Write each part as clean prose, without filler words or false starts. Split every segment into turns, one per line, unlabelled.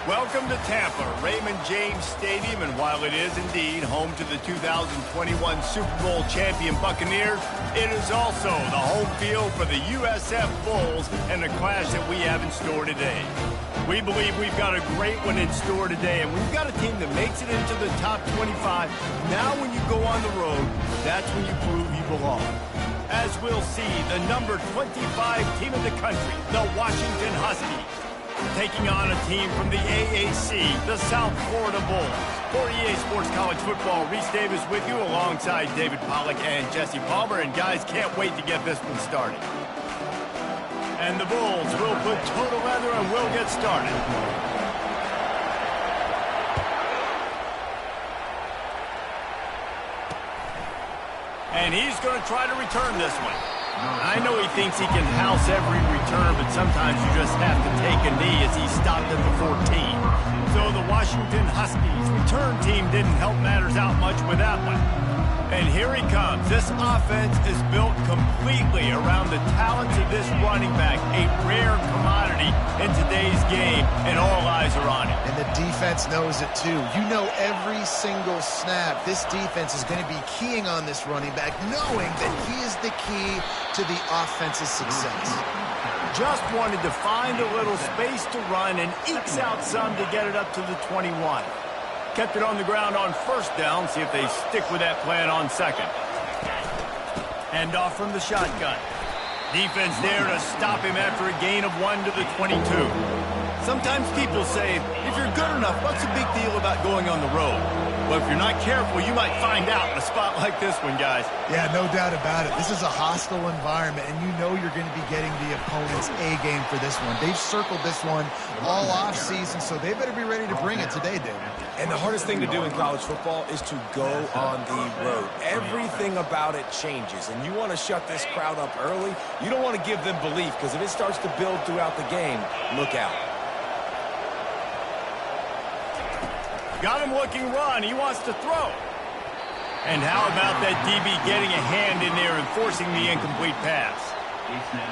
Welcome to Tampa, Raymond James Stadium, and while it is indeed home to the 2021 Super Bowl champion Buccaneers, it is also the home field for the USF Bulls and the clash that we have in store today. We believe we've got a great one in store today, and we've got a team that makes it into the top 25. Now when you go on the road, that's when you prove you belong. As we'll see, the number 25 team in the country, the Washington Huskies, taking on a team from the AAC, the South Florida Bulls. For EA Sports College Football, Reese Davis with you alongside David Pollack and Jesse Palmer. And guys, can't wait to get this one started. And the Bulls will put total leather and we'll get started. And he's going to try to return this one. I know he thinks he can house every return, but sometimes you just have to take a knee as he stopped at the 14. So the Washington Huskies return team didn't help matters out much with that one. And here he comes. This offense is built completely around the talents of this running back, a rare commodity in today's game, and all eyes are on him.
And the defense knows it too. You know every single snap, this defense is going to be keying on this running back, knowing that he is the key to the offense's success.
Just wanted to find a little space to run and ekes out some to get it up to the 21. Kept it on the ground on first down. See if they stick with that plan on second. Hand off from the shotgun. Defense there to stop him after a gain of 1 to the 22. Sometimes people say, if you're good enough, what's the big deal about going on the road? Well, if you're not careful, you might find out in a spot like this one, guys.
Yeah, no doubt about it. This is a hostile environment, and you know you're going to be getting the opponent's A-game for this one. They've circled this one all offseason, so they better be ready to bring it today, David.
And the hardest thing to do in college football is to go on the road. Everything about it changes, and you want to shut this crowd up early. You don't want to give them belief, because if it starts to build throughout the game, look out.
Got him looking run. He wants to throw. And how about that DB getting a hand in there and forcing the incomplete pass?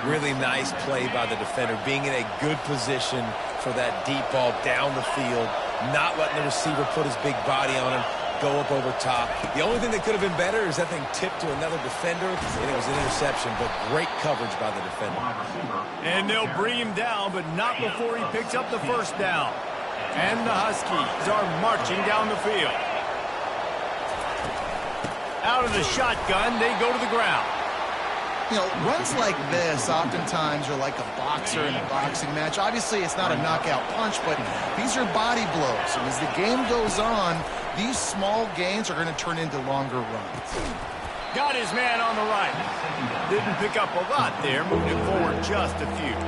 Really nice play by the defender, being in a good position for that deep ball down the field, not letting the receiver put his big body on him, go up over top. The only thing that could have been better is that thing tipped to another defender, and it was an interception, but great coverage by the defender.
And they'll bring him down, but not before he picks up the first down. And the Huskies are marching down the field. Out of the shotgun, they go to the ground.
You know, runs like this oftentimes are like a boxer in a boxing match. Obviously, it's not a knockout punch, but these are body blows. And as the game goes on, these small gains are going to turn into longer runs.
Got his man on the right. Didn't pick up a lot there, moved it forward just a few.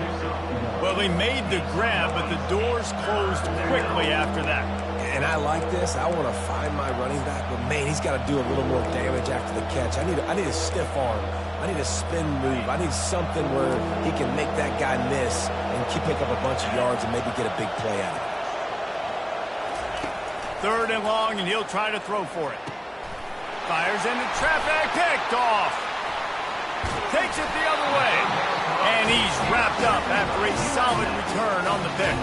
Well, he made the grab, but the doors closed quickly after that.
And I like this. I want to find my running back, but man, he's got to do a little more damage after the catch. I need a stiff arm. I need a spin move. I need something where he can make that guy miss and pick up a bunch of yards and maybe get a big play out of it.
3rd and long, and he'll try to throw for it. Fires into traffic, picked off. Takes it the other way. And he's wrapped up after a solid return on the pick.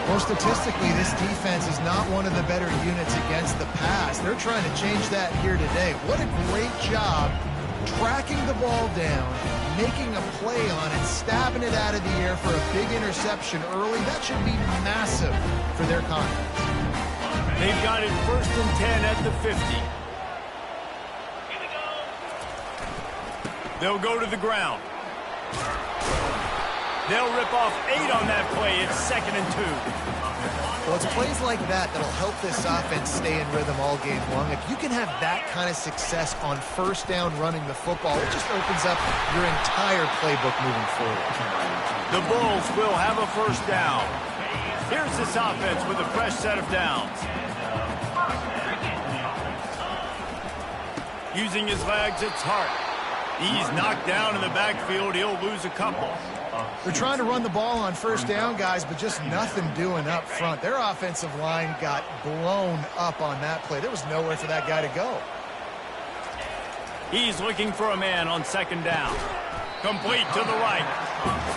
Well, statistically, this defense is not one of the better units against the pass. They're trying to change that here today. What a great job tracking the ball down, making a play on it, stabbing it out of the air for a big interception early. That should be massive for their confidence.
They've got it 1st and 10 at the 50. They'll go to the ground. They'll rip off 8 on that play. It's 2nd and 2.
Well, it's plays like that that'll help this offense stay in rhythm all game long. If you can have that kind of success on first down running the football, it just opens up your entire playbook moving forward.
The Bulls will have a first down. Here's this offense with a fresh set of downs. Using his legs, it's Hart. He's knocked down in the backfield. He'll lose a couple.
They're trying to run the ball on first down, guys, but just nothing doing up front. Their offensive line got blown up on that play. There was nowhere for that guy to go.
He's looking for a man on 2nd down. Complete to the right.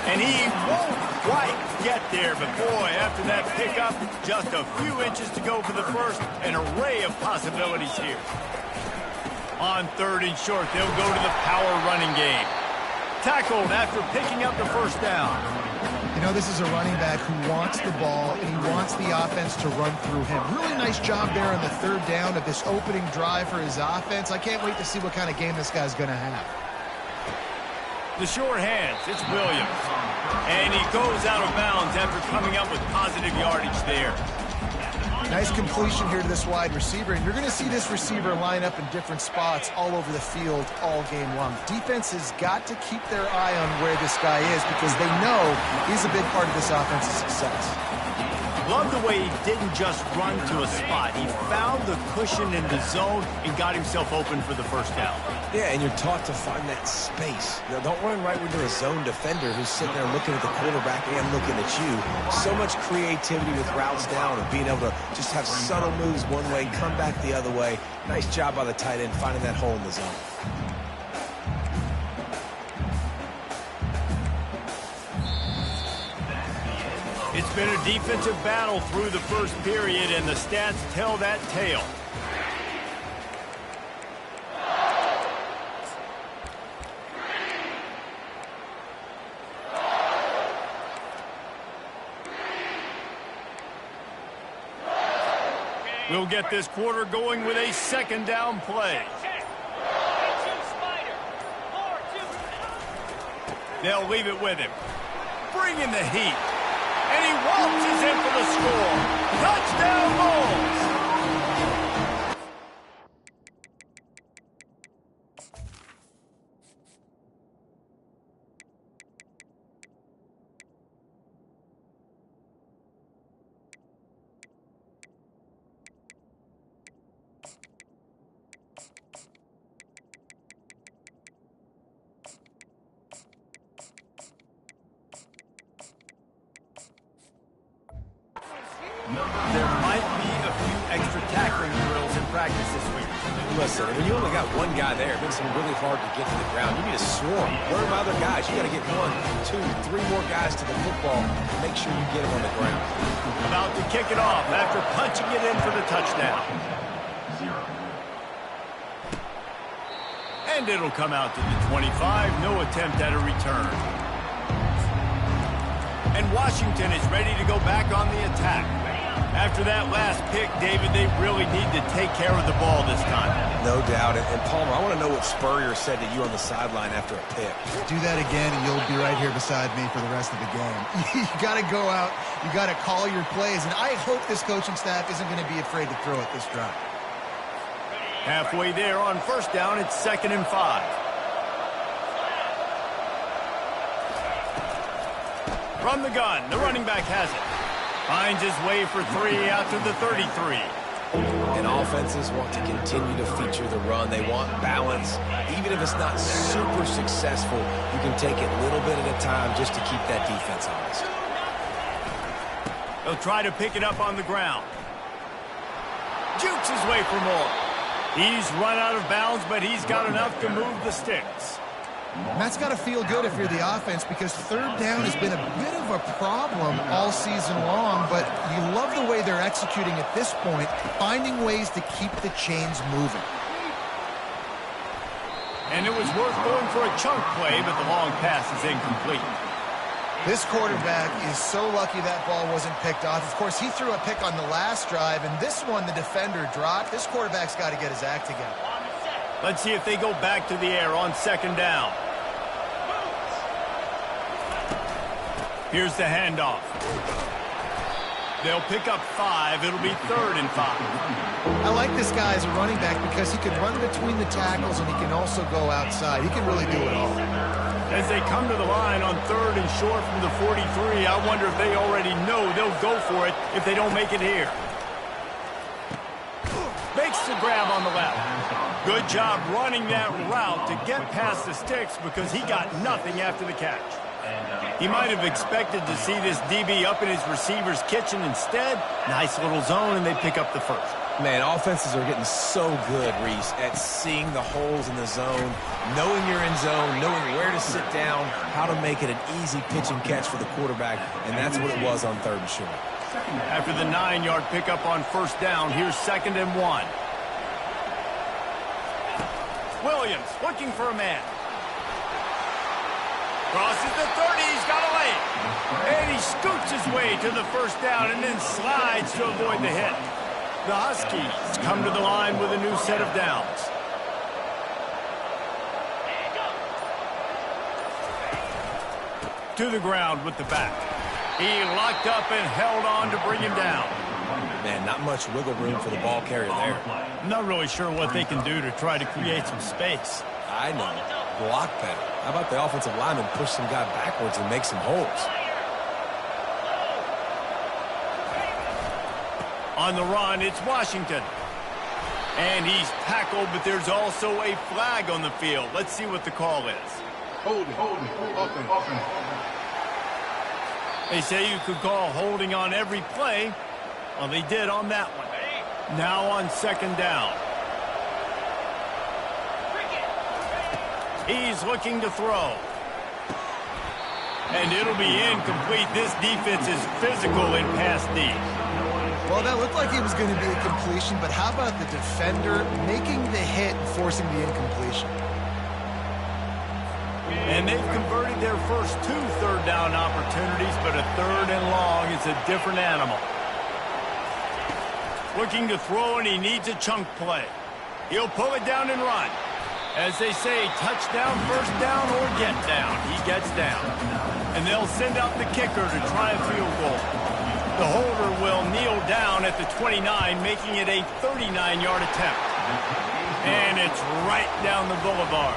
And he won't quite get there, but boy, after that pickup, just a few inches to go for the first. An array of possibilities here. On 3rd and short, they'll go to the power running game. Tackled after picking up the first down.
You know, this is a running back who wants the ball, and he wants the offense to run through him. Really nice job there on the 3rd down of this opening drive for his offense. I can't wait to see what kind of game this guy's going to have.
The short hands, it's Williams. And he goes out of bounds after coming up with positive yardage there.
Nice completion here to this wide receiver, and you're going to see this receiver line up in different spots all over the field all game long. Defense has got to keep their eye on where this guy is because they know he's a big part of this offense's success.
Love the way he didn't just run to a spot. He found the cushion in the zone and got himself open for the first down.
Yeah, and you're taught to find that space. Now, don't run right into a zone defender who's sitting there looking at the quarterback and looking at you. So much creativity with routes down and being able to just have subtle moves one way, come back the other way. Nice job by the tight end finding that hole in the zone.
It's been a defensive battle through the first period, and the stats tell that tale. We'll get this quarter going with a 2nd down play. They'll leave it with him. Bring in the heat. And he waltzes in for the score. Touchdown, Bulls! There might be a few extra tackling drills in practice this week.
Listen, when you only got one guy there, it makes it really hard to get to the ground. You need a swarm. Where are my other guys? You got to get 1, 2, 3 more guys to the football and make sure you get them on the ground.
About to kick it off after punching it in for the touchdown. And it'll come out to the 25. No attempt at a return. And Washington is ready to go back on the attack. After that last pick, David, they really need to take care of the ball this time.
No doubt. And Palmer, I want to know what Spurrier said to you on the sideline after a pick.
Do that again, and you'll be right here beside me for the rest of the game. You got to go out. You got to call your plays. And I hope this coaching staff isn't going to be afraid to throw it this drive.
Halfway there on 1st down, it's 2nd and 5. From the gun, the running back has it. Finds his way for 3 out to the 33.
And offenses want to continue to feature the run. They want balance. Even if it's not super successful, you can take it a little bit at a time just to keep that defense honest.
He'll try to pick it up on the ground. Jukes his way for more. He's run out of bounds, but he's got enough to move the sticks.
And that's got to feel good if you're the offense because 3rd down has been a bit of a problem all season long, but you love the way they're executing at this point, finding ways to keep the chains moving.
And it was worth going for a chunk play, but the long pass is incomplete.
This quarterback is so lucky that ball wasn't picked off. Of course, he threw a pick on the last drive, and this one the defender dropped. This quarterback's got to get his act together.
Let's see if they go back to the air on 2nd down. Here's the handoff. They'll pick up 5. It'll be 3rd and 5.
I like this guy as a running back because he can run between the tackles and he can also go outside. He can really do it all.
As they come to the line on 3rd and short from the 43, I wonder if they already know they'll go for it if they don't make it here. Makes the grab on the left. Good job running that route to get past the sticks because he got nothing after the catch. He might have expected to see this DB up in his receiver's kitchen instead. Nice little zone, and they pick up the first.
Man, offenses are getting so good, Reese, at seeing the holes in the zone, knowing you're in zone, knowing where to sit down, how to make it an easy pitch and catch for the quarterback, and that's what it was on 3rd and short.
After the 9-yard pickup on 1st down, here's 2nd and 1. Williams looking for a man. Crosses the 30, he's got a lane. And he scoots his way to the 1st down and then slides to avoid the hit. The Huskies come to the line with a new set of downs. To the ground with the back. He locked up and held on to bring him down.
Man, not much wiggle room for the ball carrier there.
I'm not really sure what they can do to try to create some space.
I know. Block pattern. How about the offensive lineman push some guy backwards and make some holes?
On the run, it's Washington. And he's tackled, but there's also a flag on the field. Let's see what the call is.
Holding, offense.
They say you could call holding on every play. Well, they did on that one. Now on 2nd down. He's looking to throw. And it'll be incomplete. This defense is physical in pass D.
Well, that looked like it was going to be a completion, but how about the defender making the hit and forcing the incompletion?
And they've converted their first 2 3rd down opportunities, but a 3rd and long is a different animal. Looking to throw, and he needs a chunk play. He'll pull it down and run. As they say, touchdown, 1st down, or get down. He gets down. And they'll send out the kicker to try a field goal. The holder will kneel down at the 29, making it a 39-yard attempt. And it's right down the boulevard.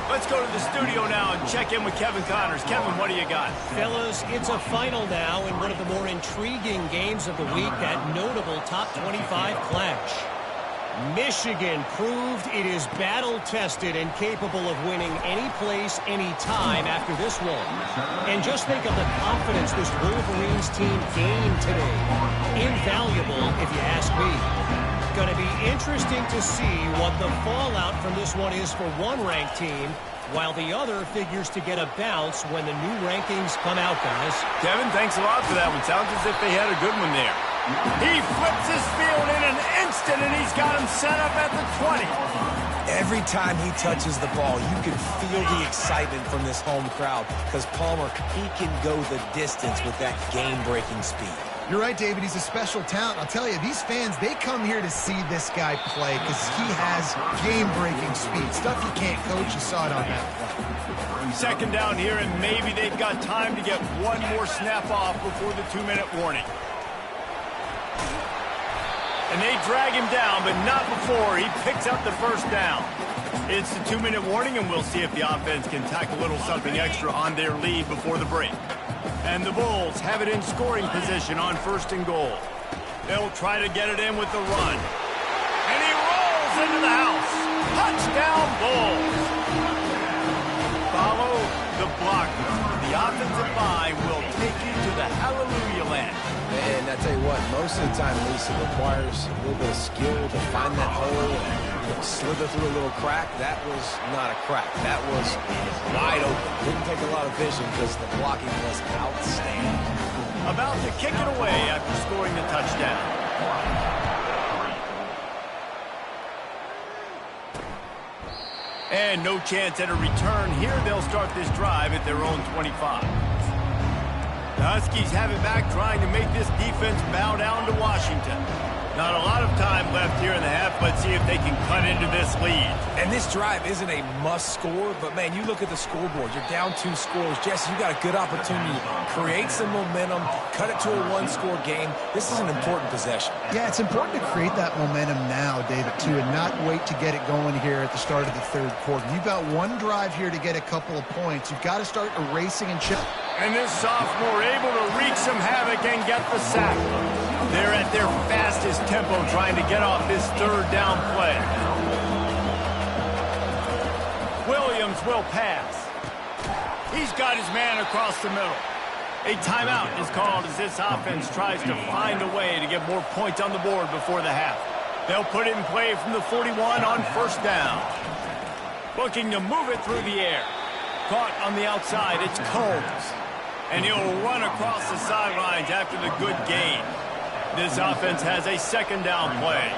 Let's go to the studio now and check in with Kevin Connors. Kevin, what do you got?
Fellas, it's a final now in one of the more intriguing games of the week, that notable top 25 clash. Michigan proved it is battle-tested and capable of winning any place, any time after this one. And just think of the confidence this Wolverines team gained today. Invaluable, if you ask me. Going to be interesting to see what the fallout from this one is for one ranked team, while the other figures to get a bounce when the new rankings come out, guys.
Kevin, thanks a lot for that one. Sounds as if they had a good one there. He flips his field in an instant, and he's got him set up at the 20.
Every time he touches the ball, you can feel the excitement from this home crowd because Palmer, he can go the distance with that game-breaking speed.
You're right, David. He's a special talent. I'll tell you, these fans, they come here to see this guy play because he has game-breaking speed. Stuff you can't coach. You saw it on that play.
2nd down here, and maybe they've got time to get one more snap off before the 2-minute warning. And they drag him down, but not before he picks up the 1st down. It's the 2-minute warning, and we'll see if the offense can tack a little something extra on their lead before the break. And the Bulls have it in scoring position on 1st and goal. They'll try to get it in with the run. And he rolls into the house. Touchdown, Bulls. Follow the blocker. The offensive line will take you to the hallelujah land.
And I tell you what, most of the time, Lisa, requires a little bit of skill to find that hole and slither through a little crack. That was not a crack. That was wide open. Didn't take a lot of vision because the blocking was outstanding.
About to kick it away after scoring the touchdown. And no chance at a return here. They'll start this drive at their own 25. The Huskies have it back, trying to make this defense bow down to Washington. Not a lot of time left here in the half. Let's see if they can cut into this lead.
And this drive isn't a must score, but man, you look at the scoreboard. You're down 2 scores. Jesse, you got a good opportunity to create some momentum, cut it to a 1-score game. This is an important possession.
Yeah, it's important to create that momentum now, David, too, and not wait to get it going here at the start of the 3rd quarter. You've got one drive here to get a couple of points. You've got to start erasing and chipping.
And this sophomore able to wreak some havoc and get the sack. They're at their fastest tempo trying to get off this 3rd down play. Williams will pass. He's got his man across the middle. A timeout is called as this offense tries to find a way to get more points on the board before the half. They'll put it in play from the 41 on first down. Looking to move it through the air. Caught on the outside, it's Combs. And he'll run across the sidelines after the good gain. This offense has a second down play.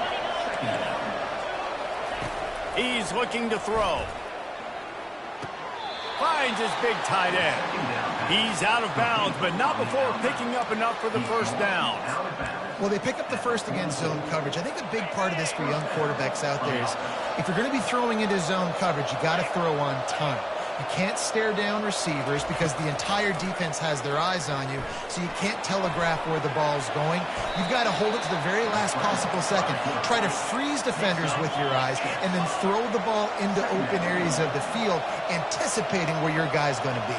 He's looking to throw. Finds his big tight end. He's out of bounds, but not before picking up enough for the first down.
Well, they pick up the first against zone coverage. I think a big part of this for young quarterbacks out there is if you're going to be throwing into zone coverage, you got to throw on time. You can't stare down receivers because the entire defense has their eyes on you, so you can't telegraph where the ball's going. You've got to hold it to the very last possible second. Try to freeze defenders with your eyes and then throw the ball into open areas of the field, anticipating where your guy's going to be.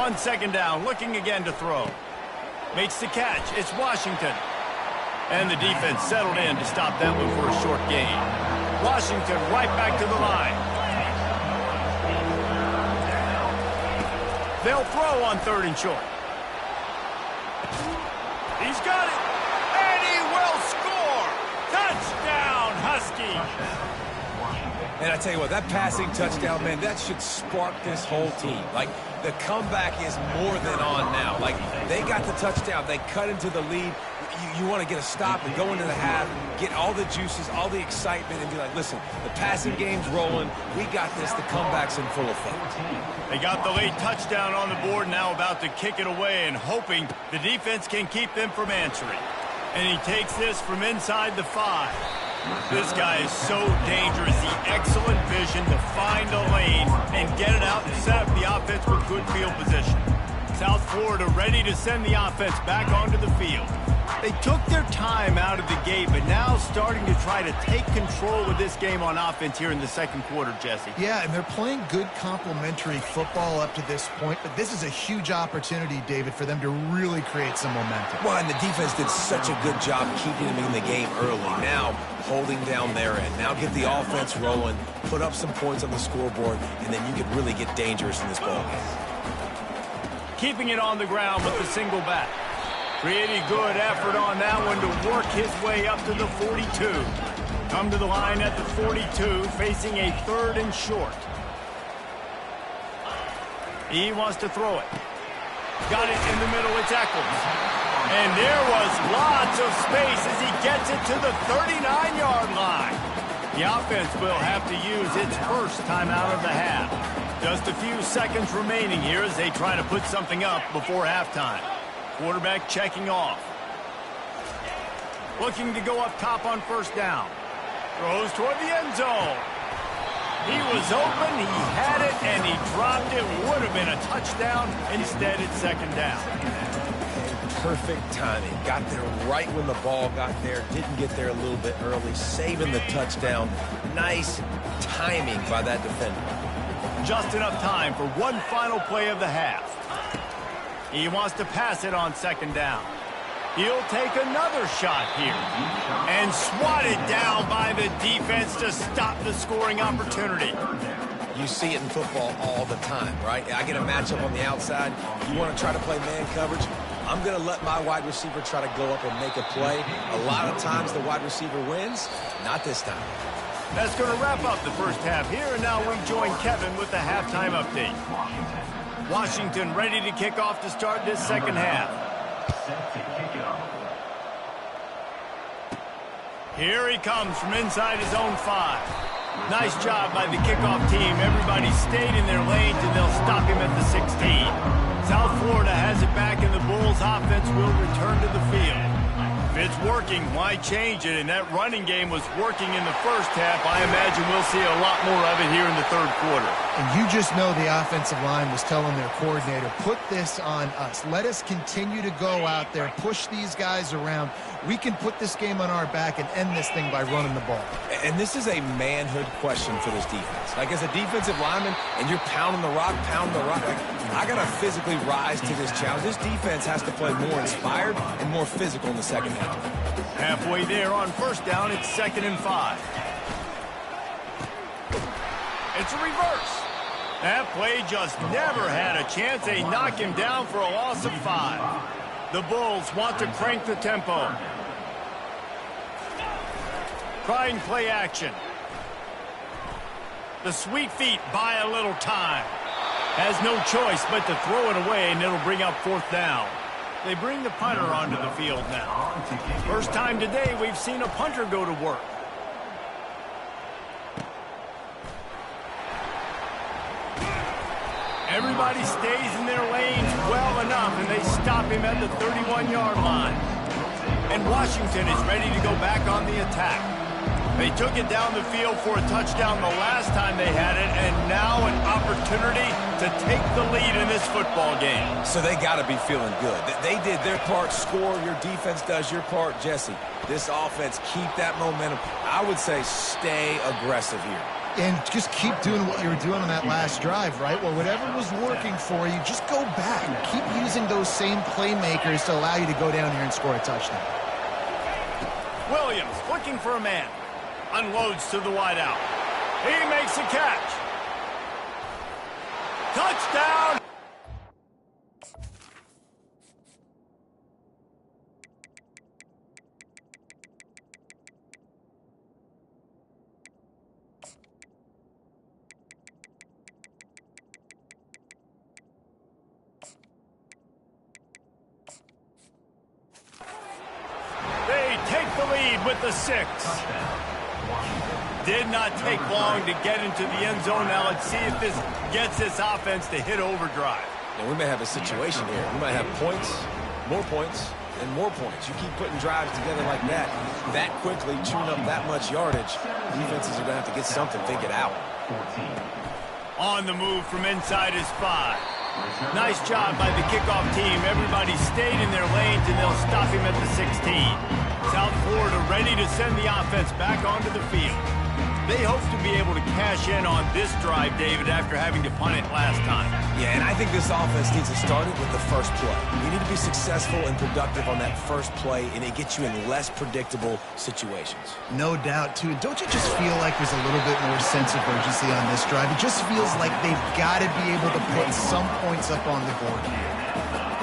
On second down, looking again to throw. Makes the catch. It's Washington. And the defense settled in to stop that one for a short gain. Washington right back to the line. They'll throw on third and short. He's got it. And he will score. Touchdown, Huskies.
And I tell you what, that passing touchdown, man, that should spark this whole team. Like, the comeback is more than on now. Like, they got the touchdown. They cut into the lead. You want to get a stop and go into the half, get all the juices, all the excitement, and be like, listen, the passing game's rolling. We got this. The comeback's in full effect.
They got the late touchdown on the board, now about to kick it away and hoping the defense can keep them from answering. And he takes this from inside the 5. This guy is so dangerous. The excellent vision to find a lane and get it out and set up the offense with good field position. South Florida ready to send the offense back onto the field. They took their time out of the gate, but now starting to try to take control of this game on offense here in the second quarter, Jesse.
Yeah, and they're playing good complementary football up to this point, but this is a huge opportunity, David, for them to really create some momentum.
Well, and the defense did such a good job keeping them in the game early. Now, holding down their end. Now get the offense rolling, put up some points on the scoreboard, and then you can really get dangerous in this ball game.
Keeping it on the ground with the single back. Pretty good effort on that one to work his way up to the 42. Come to the line at the 42, facing a third and short. He wants to throw it. Got it in the middle, it's Eccles. And there was lots of space as he gets it to the 39-yard line. The offense will have to use its first timeout of the half. Just a few seconds remaining here as they try to put something up before halftime. Quarterback checking off. Looking to go up top on first down. Throws toward the end zone. He was open, he had it, and he dropped it. Would have been a touchdown. Instead, it's second down.
Perfect timing. Got there right when the ball got there. Didn't get there a little bit early. Saving the touchdown. Nice timing by that defender.
Just enough time for one final play of the half. He wants to pass it on second down. He'll take another shot here. And swatted down by the defense to stop the scoring opportunity.
You see it in football all the time, right? I get a matchup on the outside. You want to try to play man coverage? I'm going to let my wide receiver try to go up and make a play. A lot of times the wide receiver wins. Not this time.
That's going to wrap up the first half here, and now we join Kevin with the halftime update. Washington ready to kick off to start this second half. Here he comes from inside his own 5. Nice job by the kickoff team. Everybody stayed in their lanes, and they'll stop him at the 16. South Florida has it back, and the Bulls offense will return to the field. If it's working, why change it? And that running game was working in the first half. I imagine we'll see a lot more of it here in the third quarter.
And you just know the offensive line was telling their coordinator, put this on us. Let us continue to go out there, push these guys around. We can put this game on our back and end this thing by running the ball.
And this is a manhood question for this defense. Like, as a defensive lineman, and you're pounding the rock, like, I got to physically rise to this challenge. This defense has to play more inspired and more physical in the second half.
Halfway there on first down, it's 2nd and 5. It's a reverse. That play just never had a chance. They knock him down for a loss of 5. The Bulls want to crank the tempo. Trying play action. The sweet feet buy a little time. Has no choice but to throw it away, and it'll bring up 4th down. They bring the punter onto the field now. First time today we've seen a punter go to work. Everybody stays in their lanes well enough, and they stop him at the 31-yard line. And Washington is ready to go back on the attack. They took it down the field for a touchdown the last time they had it, and now an opportunity to take the lead in this football game.
So they got to be feeling good. They did their part, score. Your defense does your part, Jesse. This offense, keep that momentum. I would say stay aggressive here.
And just keep doing what you were doing on that last drive, right? Well, whatever was working for you, just go back. Keep using those same playmakers to allow you to go down here and score a touchdown.
Williams looking for a man. Unloads to the wideout. He makes a catch. Touchdown! They take the lead with the 6. Did not take long to get into the end zone. Now let's see if this gets this offense to hit overdrive.
Now we may have a situation here. We might have points, and more points. You keep putting drives together like that quickly, tune up that much yardage, defenses are going to have to get something figured out.
On the move from inside his 5. Nice job by the kickoff team. Everybody stayed in their lanes, and they'll stop him at the 16. South Florida ready to send the offense back onto the field. They hope to be able to cash in on this drive, David, after having to punt it last time.
Yeah, and I think this offense needs to start it with the first play. You need to be successful and productive on that first play, and it gets you in less predictable situations.
No doubt, too. Don't you just feel like there's a little bit more sense of urgency on this drive? It just feels like they've got to be able to put some points up on the board.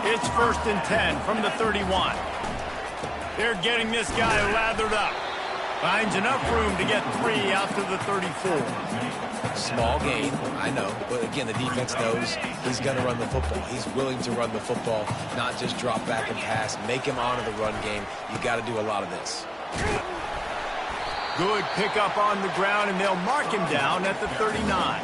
It's 1st and 10 from the 31. They're getting this guy lathered up. Finds enough room to get 3 out to the 34.
Small gain, I know, but again, the defense knows he's going to run the football. He's willing to run the football, not just drop back and pass, make him honor the run game. You got to do a lot of this.
Good pickup on the ground, and they'll mark him down at the 39.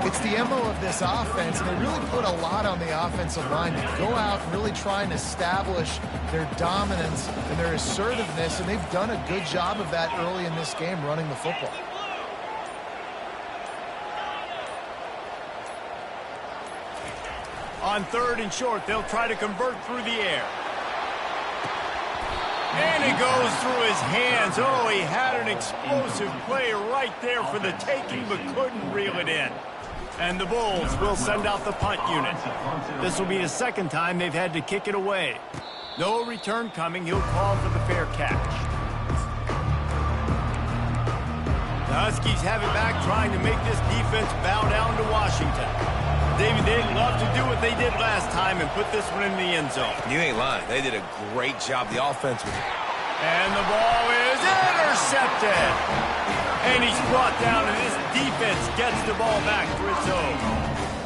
It's the MO of this offense, and they really put a lot on the offensive line to go out and really try and establish their dominance and their assertiveness, and they've done a good job of that early in this game running the football.
On 3rd and short, they'll try to convert through the air. And it goes through his hands. Oh, he had an explosive play right there for the taking, but couldn't reel it in. And the Bulls will send out the punt unit. This will be the 2nd time they've had to kick it away. No return coming. He'll call for the fair catch. The Huskies have it back, trying to make this defense bow down to Washington. David, they'd love to do what they did last time and put this one in the end zone.
You ain't lying. They did a great job. The offense was...
And the ball is intercepted. And he's brought down, and this defense gets the ball back for its own.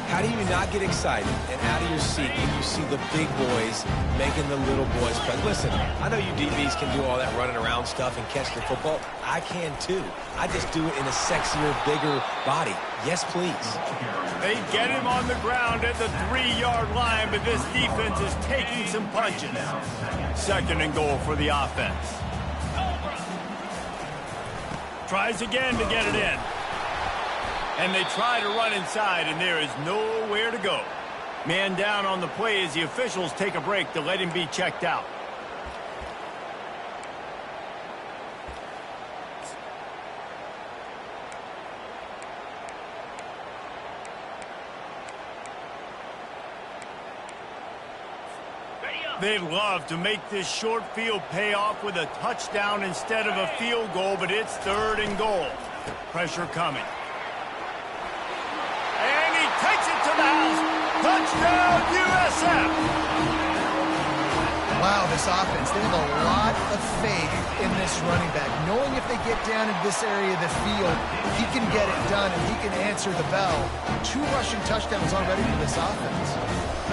How do you not get excited and out of your seat when you see the big boys making the little boys play? Listen, I know you DBs can do all that running around stuff and catch the football. I can too. I just do it in a sexier, bigger body. Yes, please.
They get him on the ground at the 3-yard line, but this defense is taking some punches. 2nd and goal for the offense. Tries again to get it in. And they try to run inside, and there is nowhere to go. Man down on the play as the officials take a break to let him be checked out. They'd love to make this short field pay off with a touchdown instead of a field goal, but it's 3rd and goal. Pressure coming. And he takes it to the house. Touchdown, USF!
Wow, this offense, they have a lot of faith in this running back, knowing if they get down into this area of the field, he can get it done and he can answer the bell. 2 rushing touchdowns already for this offense.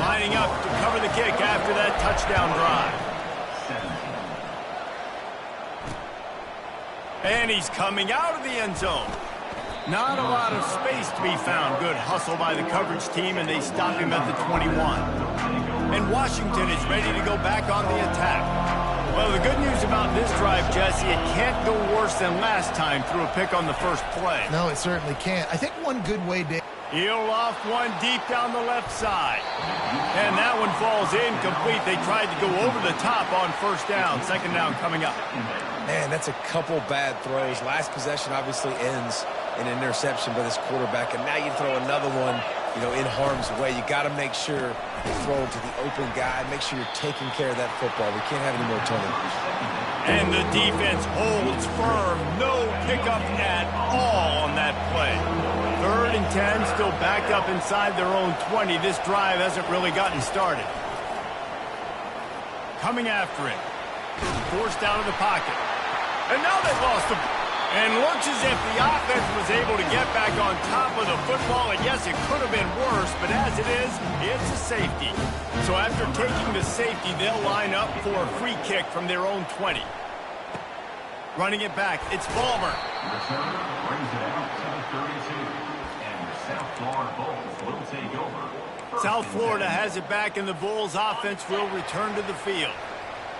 Lining up to cover the kick after that touchdown drive. And he's coming out of the end zone. Not a lot of space to be found. Good hustle by the coverage team, and they stop him at the 21. And Washington is ready to go back on the attack. Well, the good news about this drive, Jesse, it can't go worse than last time through a pick on the first play.
No, it certainly can't. I think one good way, Dave.
He'll off one deep down the left side. And that one falls incomplete. They tried to go over the top on first down. Second down coming up.
Man, that's a couple bad throws. Last possession obviously ends in an interception by this quarterback, and now you throw another one, in harm's way. You got to make sure you throw it to the open guy. Make sure you're taking care of that football. We can't have any more turnovers.
And the defense holds firm. No pickup at all on that play. 3rd and 10, still backed up inside their own 20. This drive hasn't really gotten started. Coming after it. Forced out of the pocket. And now they've lost the... And looks as if the offense was able to get back on top of the football. And yes, it could have been worse, but as it is, it's a safety. So after taking the safety, they'll line up for a free kick from their own 20. Running it back, it's Ballmer.
Brings it out to the 32. And the South Florida Bulls will take over.
South Florida has it back, and the Bulls offense will return to the field.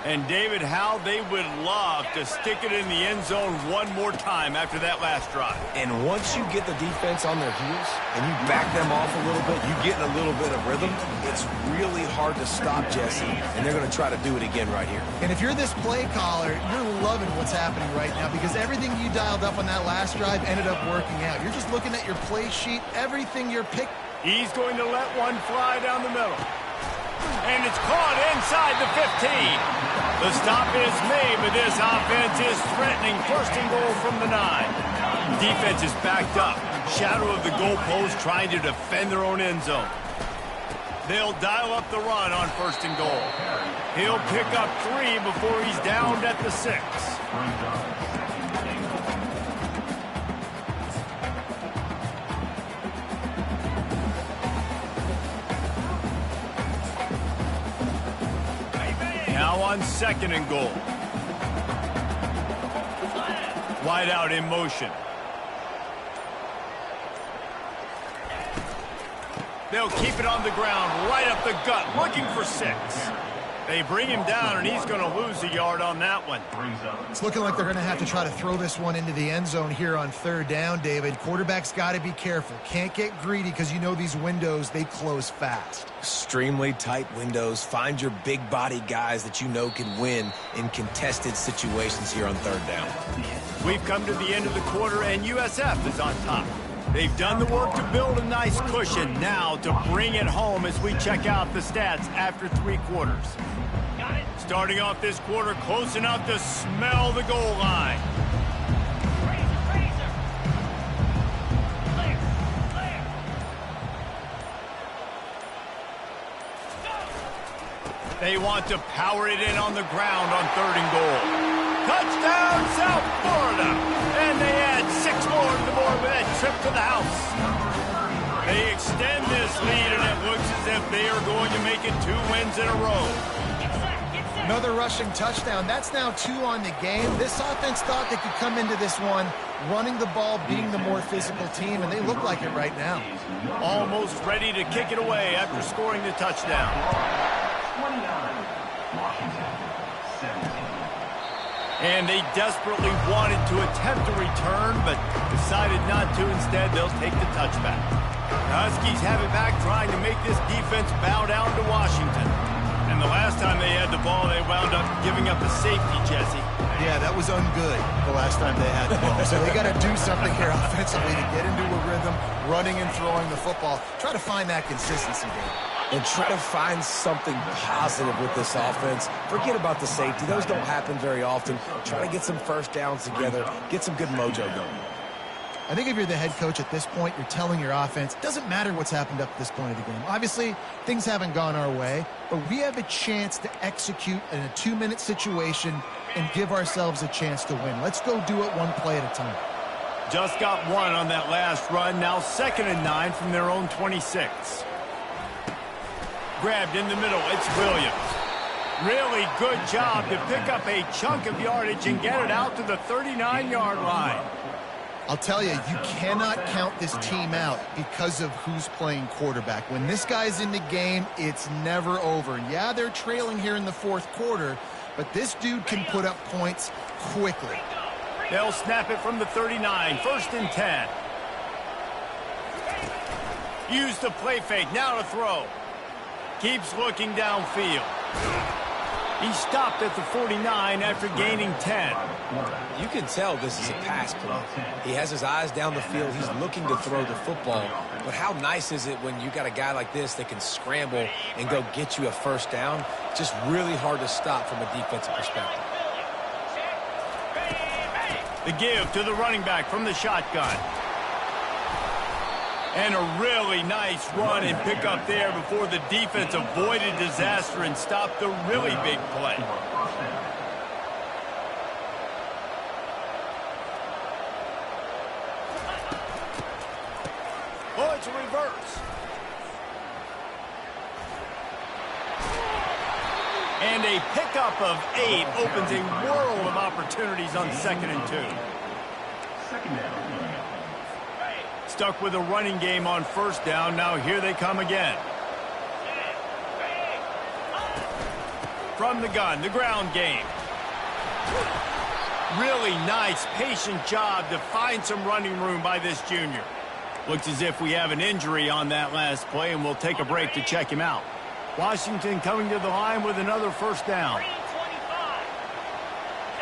And David, how they would love to stick it in the end zone one more time after that last drive.
And once you get the defense on their heels and you back them off a little bit, you get in a little bit of rhythm, it's really hard to stop Jesse, and they're going to try to do it again right here.
And if you're this play caller, you're loving what's happening right now because everything you dialed up on that last drive ended up working out. You're just looking at your play sheet, everything you're picking.
He's going to let one fly down the middle. And it's caught inside the 15. The stop is made, but this offense is threatening. 1st and goal from the 9. Defense is backed up. Shadow of the goalpost trying to defend their own end zone. They'll dial up the run on 1st and goal. He'll pick up 3 before he's downed at the 6. Now on 2nd and goal. Wide out in motion. They'll keep it on the ground, right up the gut, looking for 6. They bring him down, and he's going to lose a yard on that one.
It's looking like they're going to have to try to throw this one into the end zone here on 3rd down, David. Quarterback's got to be careful. Can't get greedy because you know these windows, they close fast.
Extremely tight windows. Find your big body guys that you know can win in contested situations here on 3rd down.
We've come to the end of the quarter, and USF is on top. They've done the work to build a nice cushion. Now to bring it home as we check out the stats after 3 quarters. Starting off this quarter, close enough to smell the goal line. They want to power it in on the ground on 3rd and goal. Touchdown, South Florida! And they add 6 more to the board with that trip to the house. They extend this lead, and it looks as if they are going to make it 2 wins in a row.
Another rushing touchdown. That's now 2 on the game. This offense thought they could come into this one running the ball, being the more physical team, and they look like it right now.
Almost ready to kick it away after scoring the touchdown.
29, Washington, 17.
And they desperately wanted to attempt a return, but decided not to. Instead, they'll take the touchback. The Huskies have it back, trying to make this defense bow down to Washington. And the last time they had the ball, they wound up giving up a safety, Jesse.
Yeah, that was ungood the last time they had the ball. So they got to do something here offensively to get into a rhythm, running and throwing the football. Try to find that consistency, Dave.
And try to find something positive with this offense. Forget about the safety. Those don't happen very often. Try to get some first downs together. Get some good mojo going.
I think if you're the head coach at this point, you're telling your offense, it doesn't matter what's happened up to this point of the game. Obviously, things haven't gone our way, but we have a chance to execute in a 2-minute situation and give ourselves a chance to win. Let's go do it one play at a time.
Just got one on that last run. Now 2nd and 9 from their own 26. Grabbed in the middle. It's Williams. Really good job to pick up a chunk of yardage and get it out to the 39-yard line.
I'll tell you, you cannot count this team out because of who's playing quarterback. When this guy's in the game, it's never over. Yeah, they're trailing here in the 4th quarter, but this dude can put up points quickly.
They'll snap it from the 39, 1st and 10. Use the play fake, now to throw. Keeps looking downfield. He stopped at the 49 after gaining 10.
You can tell this is a pass play. He has his eyes down the field. He's looking to throw the football. But how nice is it when you got a guy like this that can scramble and go get you a 1st down? Just really hard to stop from a defensive perspective.
The give to the running back from the shotgun. And a really nice run and pick up there before the defense avoided disaster and stopped the really big play. Oh, it's a reverse. And a pickup of 8 opens a world of opportunities on 2nd and 2.
Second down.
Stuck with a running game on 1st down. Now here they come again. From the gun, the ground game. Really nice, patient job to find some running room by this junior. Looks as if we have an injury on that last play, and we'll take a break to check him out. Washington coming to the line with another 1st down.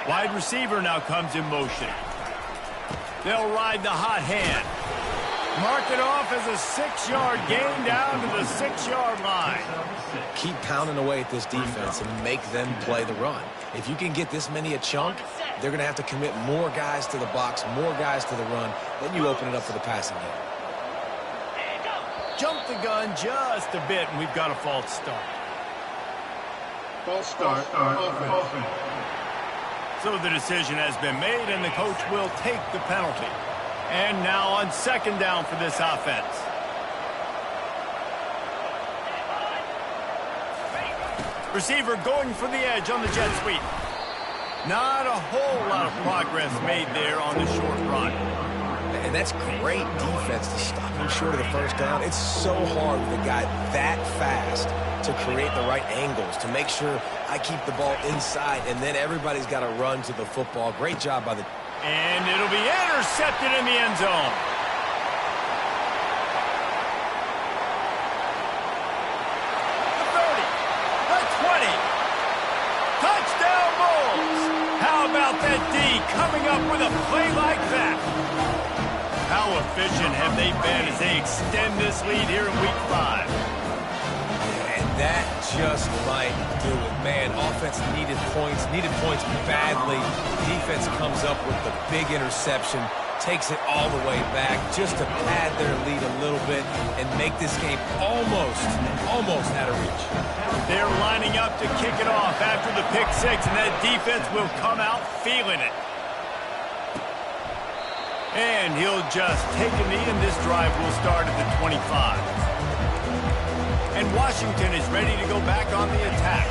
Wide receiver now comes in motion. They'll ride the hot hand. Mark it off as a 6-yard gain down to the 6-yard line.
Keep pounding away at this defense and make them play the run. If you can get this many a chunk, they're going to have to commit more guys to the box, more guys to the run. Then you open it up for the passing game.
Jump the gun just a bit, and we've got a false start.
False start. Offense.
So the decision has been made, and the coach will take the penalty. And now on 2nd down for this offense. Receiver going for the edge on the jet sweep. Not a whole lot of progress made there on the short run.
And that's great defense to stop him short of the 1st down. It's so hard with a guy that fast to create the right angles, to make sure I keep the ball inside, and then everybody's got to run to the football. Great job by the...
And it'll be intercepted in the end zone. The 30, the 20. Touchdown Bulls. How about that D coming up with a play like that? How efficient have they been as they extend this lead here in Week 5?
And that just might do it. Man, offense needed points badly. Defense comes up with the big interception, takes it all the way back just to pad their lead a little bit and make this game almost out of reach.
They're lining up to kick it off after the pick 6, and that defense will come out feeling it. And he'll just take a knee, and this drive will start at the 25. And Washington is ready to go back on the attack.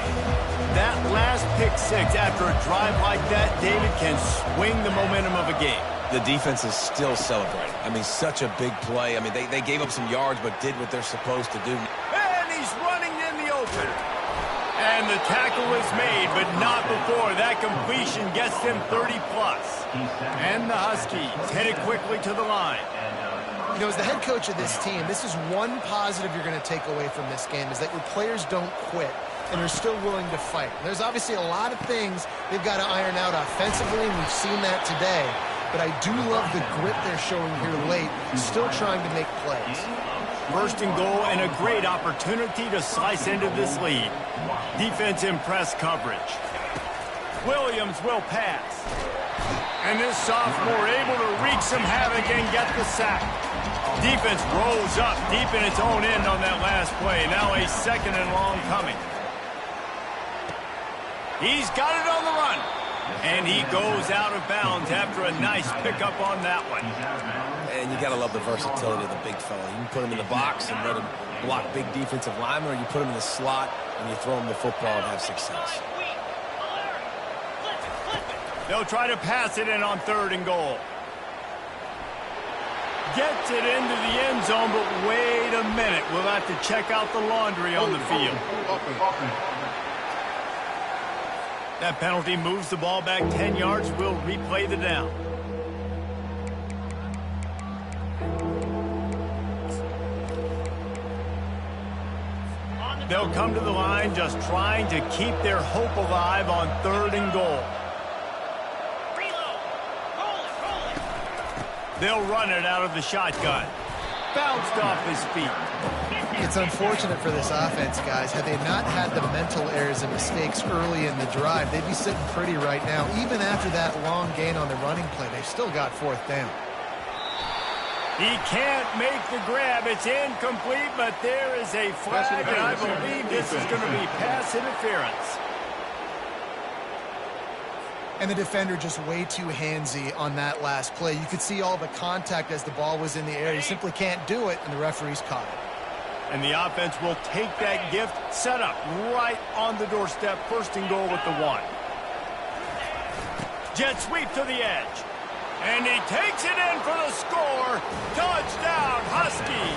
That last pick 6 after a drive like that, David, can swing the momentum of a game.
The defense is still celebrating. I mean, such a big play. I mean, they gave up some yards but did what they're supposed to do.
And he's running in the open. And the tackle is made, but not before that completion gets them 30-plus. And the Huskies headed quickly to the line.
You know, as the head coach of this team, this is one positive you're going to take away from this game, is that your players don't quit and are still willing to fight. There's obviously a lot of things they've got to iron out offensively, and we've seen that today. But I do love the grit they're showing here late, still trying to make plays.
1st and goal, and a great opportunity to slice into this lead. Defense in press coverage. Williams will pass. And this sophomore able to wreak some havoc and get the sack. Defense rose up deep in its own end on that last play. Now a 2nd and long coming. He's got it on the run. And he goes out of bounds after a nice pickup on that one.
And you got to love the versatility of the big fella. You can put him in the box and let him block big defensive linemen, or you put him in the slot and you throw him the football and have success.
They'll try to pass it in on 3rd and goal. Gets it into the end zone, but wait a minute. We'll have to check out the laundry on the field. That penalty moves the ball back 10 yards. We'll replay the down. They'll come to the line just trying to keep their hope alive on 3rd and goal. They'll run it out of the shotgun. Bounced off his feet.
It's unfortunate for this offense, guys. Had they not had the mental errors and mistakes early in the drive, they'd be sitting pretty right now. Even after that long gain on the running play, they've still got 4th down.
He can't make the grab. It's incomplete, but there is a flag, and I believe this is going to be pass interference.
And the defender just way too handsy on that last play. You could see all the contact as the ball was in the air. He simply can't do it, and the referee's caught it.
And the offense will take that gift, set up right on the doorstep. 1st and goal with the 1. Jet sweep to the edge. And he takes it in for the score. Touchdown, Husky.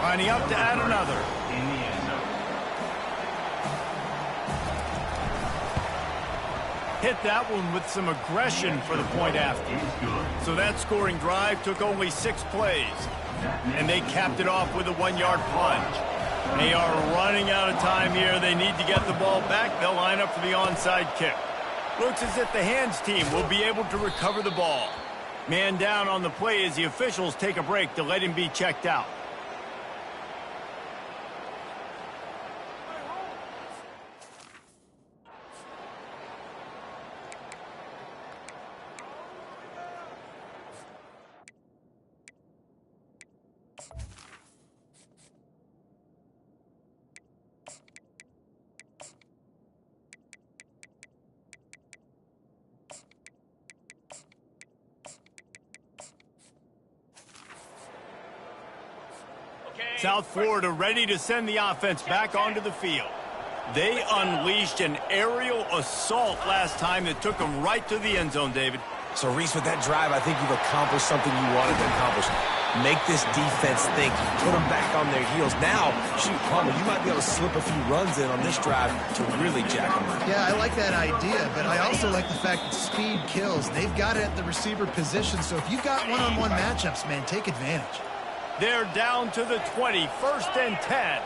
Lining up to add another. Hit that one with some aggression for the point after. So that scoring drive took only 6 plays. And they capped it off with a 1-yard plunge. They are running out of time here. They need to get the ball back. They'll line up for the onside kick. Looks as if the hands team will be able to recover the ball. Man down on the play as the officials take a break to let him be checked out. South Florida ready to send the offense back onto the field. They unleashed an aerial assault last time that took them right to the end zone, David.
So, Reese, with that drive, I think you've accomplished something you wanted to accomplish. Make this defense think. Put them back on their heels. Now, shoot, Palmer, you might be able to slip a few runs in on this drive to really jack them up.
Yeah, I like that idea, but I also like the fact that speed kills. They've got it at the receiver position, so if you've got one-on-one matchups, man, take advantage.
They're down to the 20, 1st and 10.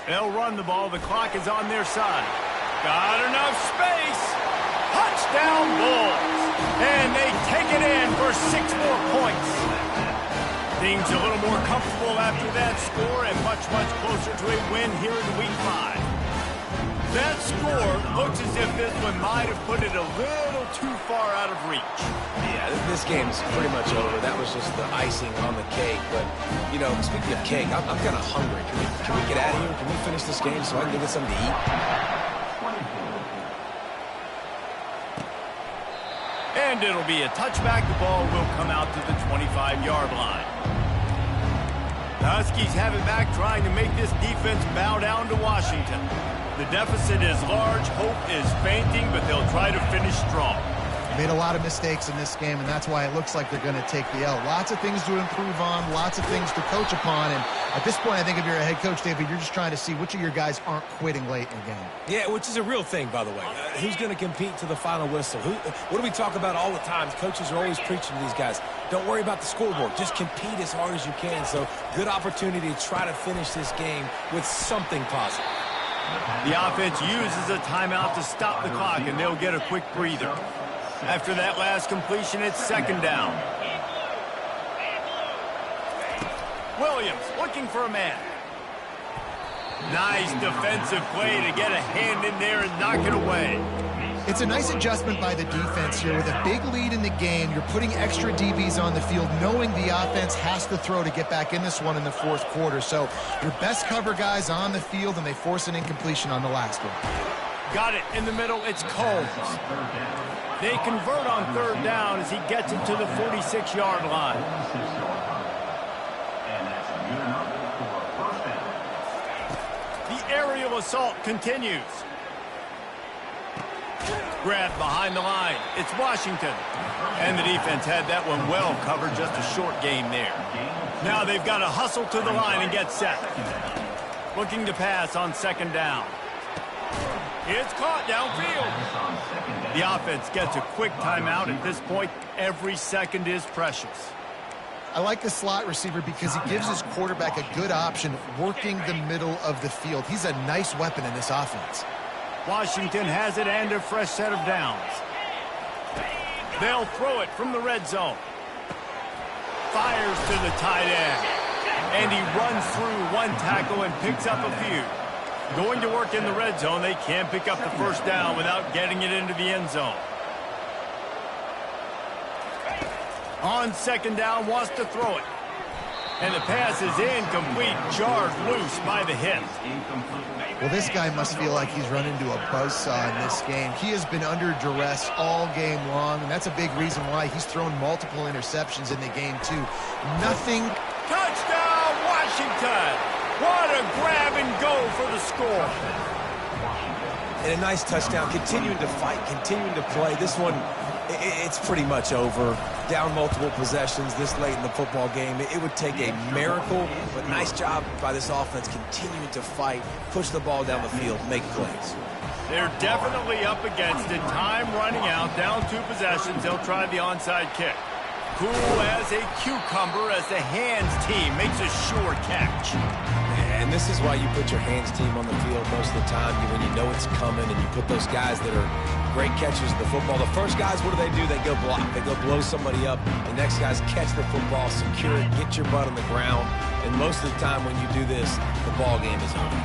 They'll run the ball. The clock is on their side. Got enough space. Touchdown Bulls. And they take it in for 6 more points. Things a little more comfortable after that score and much, much closer to a win here in week 5. That score looks as if this one might have put it a little too far out of reach.
Yeah, this game's pretty much over. That was just the icing on the cake. But, you know, speaking of cake, I'm kind of hungry. Can we get out of here? Can we finish this game so I can get something to eat?
And it'll be a touchback. The ball will come out to the 25-yard line. The Huskies have it back, trying to make this defense bow down to Washington. The deficit is large, hope is fainting, but they'll try to finish strong.
Made a lot of mistakes in this game, and that's why it looks like they're going to take the L. Lots of things to improve on, lots of things to coach upon, and at this point, I think if you're a head coach, David, you're just trying to see which of your guys aren't quitting late in the game.
Yeah, which is a real thing, by the way. Who's going to compete to the final whistle? What do we talk about all the time? Coaches are always preaching to these guys. Don't worry about the scoreboard. Just compete as hard as you can. So, good opportunity to try to finish this game with something positive.
The offense uses a timeout to stop the clock, and they'll get a quick breather. After that last completion, it's 2nd down. Williams looking for a man. Nice defensive play to get a hand in there and knock it away.
It's a nice adjustment by the defense here. With a big lead in the game, you're putting extra DBs on the field, knowing the offense has to throw to get back in this one in the fourth quarter. So your best cover guys on the field, and they force an incompletion on the last one.
Got it in the middle. It's Combs. They convert on third down as he gets it to the 46-yard line.
And that's good enough for a first down.
The aerial assault continues. Grabbed behind the line. It's Washington. And the defense had that one well covered. Just a short game there. Now they've got to hustle to the line and get set. Looking to pass on second down. It's caught downfield. The offense gets a quick timeout. At this point, every second is precious.
I like the slot receiver because he gives his quarterback a good option working the middle of the field. He's a nice weapon in this offense.
Washington has it and a fresh set of downs. They'll throw it from the red zone. Fires to the tight end. And he runs through one tackle and picks up a few. Going to work in the red zone. They can't pick up the first down without getting it into the end zone. On second down, wants to throw it. And the pass is incomplete, jarred loose by the hit.
Well, this guy must feel like he's run into a buzzsaw in this game. He has been under duress all game long, and that's a big reason why he's thrown multiple interceptions in the game, too. Nothing.
Touchdown, Washington! What a grab and go for the score.
And a nice touchdown, continuing to fight, continuing to play. This one, it's pretty much over. Down multiple possessions this late in the football game. It would take a miracle, but nice job by this offense continuing to fight, push the ball down the field, make plays.
They're definitely up against it. Time running out, down 2 possessions. They'll try the onside kick. Cool as a cucumber as the hands team makes a sure catch.
And this is why you put your hands team on the field most of the time, when you know it's coming, and you put those guys that are great catchers of the football. The first guys, what do? They go block. They go blow somebody up. The next guys catch the football, secure it, get your butt on the ground. And most of the time when you do this, the ball game is over.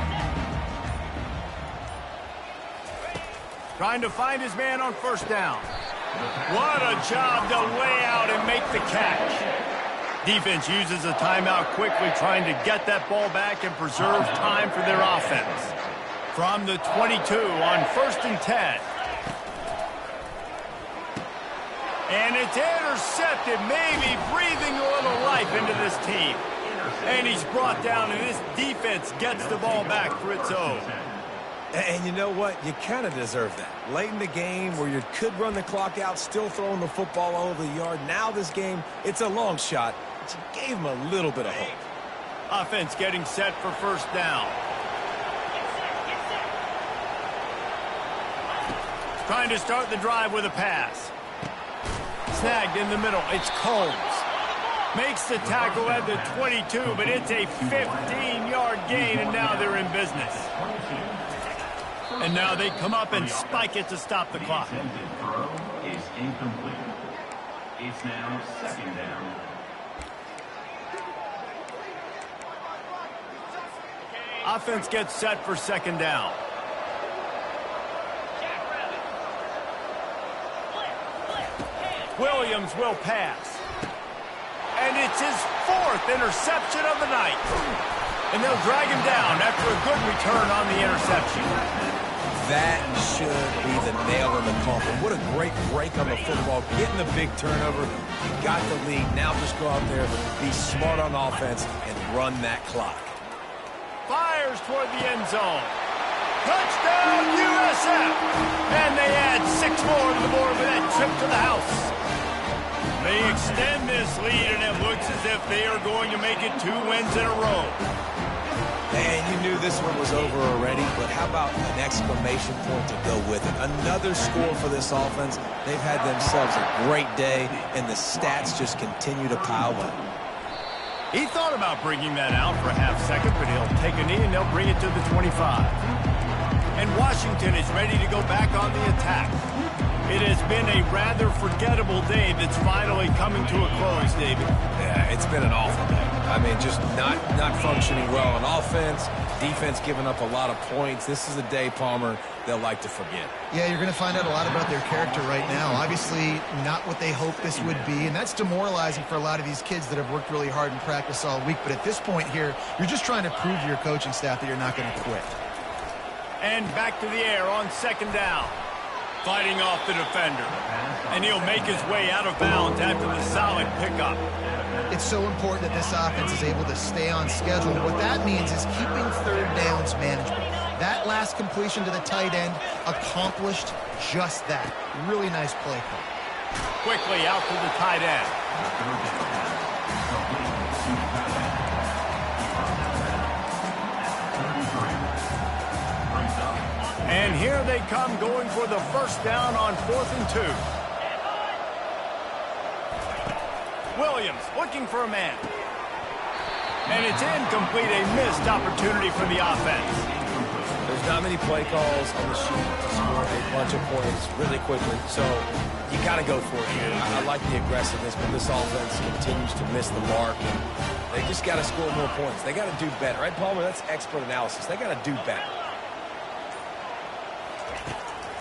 Trying to find his man on first down. What a job to lay out and make the catch. Defense uses a timeout quickly, trying to get that ball back and preserve time for their offense. From the 22 on 1st and 10. And it's intercepted, maybe breathing a little life into this team. And he's brought down, and this defense gets the ball back for its own.
And you know what? You kind of deserve that. Late in the game where you could run the clock out, still throwing the football all over the yard. Now this game, it's a long shot, but you gave him a little bit of hope.
Offense getting set for first down. Trying to start the drive with a pass. Snagged in the middle. It's Combs. Makes the tackle at the 22, but it's a 15-yard gain, and now they're in business. And now they come up and spike it to stop the clock.
Throw is incomplete. It's now second down.
Offense gets set for second down. Williams will pass. And it's his 4th interception of the night. And they'll drag him down after a good return on the interception.
That should be the nail in the coffin. What a great break on the football. Getting the big turnover. You got the lead. Now just go out there, be smart on offense, and run that clock.
Fires toward the end zone. Touchdown, USF! And they add 6 more to the board with that trip to the house. They extend this lead, and it looks as if they are going to make it 2 wins in a row.
And you knew this one was over already, but how about an exclamation point to go with it? Another score for this offense. They've had themselves a great day, and the stats just continue to pile up.
He thought about bringing that out for a half second, but he'll take a knee and they'll bring it to the 25. And Washington is ready to go back on the attack. It has been a rather forgettable day that's finally coming to a close, David.
Yeah, it's been an awful day. I mean, just not functioning well on offense. Defense giving up a lot of points. This is a day, Palmer, they'll like to forget.
Yeah, you're going to find out a lot about their character right now. Obviously, not what they hoped this would be, and that's demoralizing for a lot of these kids that have worked really hard in practice all week. But at this point here, you're just trying to prove to your coaching staff that you're not going to quit.
And back to the air on second down. Fighting off the defender. And he'll make his way out of bounds after the solid pickup.
It's so important that this offense is able to stay on schedule. What that means is keeping third downs manageable. That last completion to the tight end accomplished just that. Really nice play call.
Quickly out to the tight end. And here they come going for the first down on 4th and 2. Williams looking for a man. And it's incomplete, a missed opportunity for the offense.
There's not many play calls on the sheet to score a bunch of points really quickly, so you got to go for it here. I like the aggressiveness, but this offense continues to miss the mark, and they just got to score more points. They got to do better, right, Palmer? That's expert analysis. They got to do better.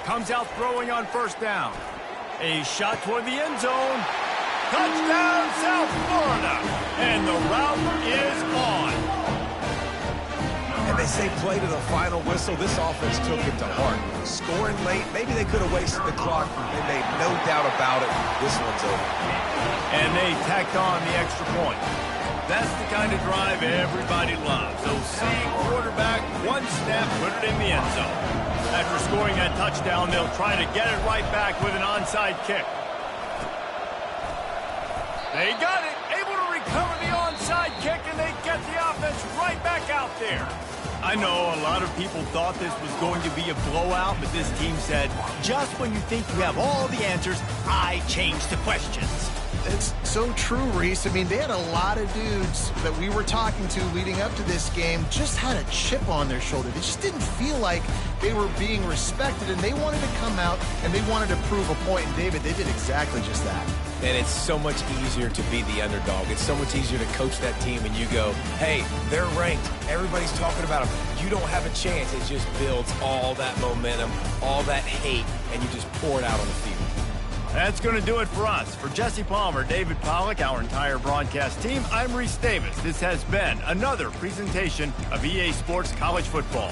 Comes out throwing on first down. A shot toward the end zone. Touchdown, South Florida. And the route is on.
And they say play to the final whistle. This offense took it to heart. Scoring late, maybe they could have wasted the clock. They made no doubt about it. This one's over.
And they tacked on the extra point. That's the kind of drive everybody loves. So see quarterback, one snap, put it in the end zone. After scoring that touchdown, they'll try to get it right back with an onside kick. They got it, able to recover the onside kick, and they get the offense right back out there. I know a lot of people thought this was going to be a blowout, but this team said, just when you think you have all the answers, I change the questions.
It's so true, Reese. I mean, they had a lot of dudes that we were talking to leading up to this game just had a chip on their shoulder. They just didn't feel like they were being respected, and they wanted to come out, and they wanted to prove a point. And, David, they did exactly just that.
And it's so much easier to be the underdog. It's so much easier to coach that team, and you go, hey, they're ranked. Everybody's talking about them. You don't have a chance. It just builds all that momentum, all that hate, and you just pour it out on the field.
That's going to do it for us. For Jesse Palmer, David Pollack, our entire broadcast team, I'm Reese Davis. This has been another presentation of EA Sports College Football.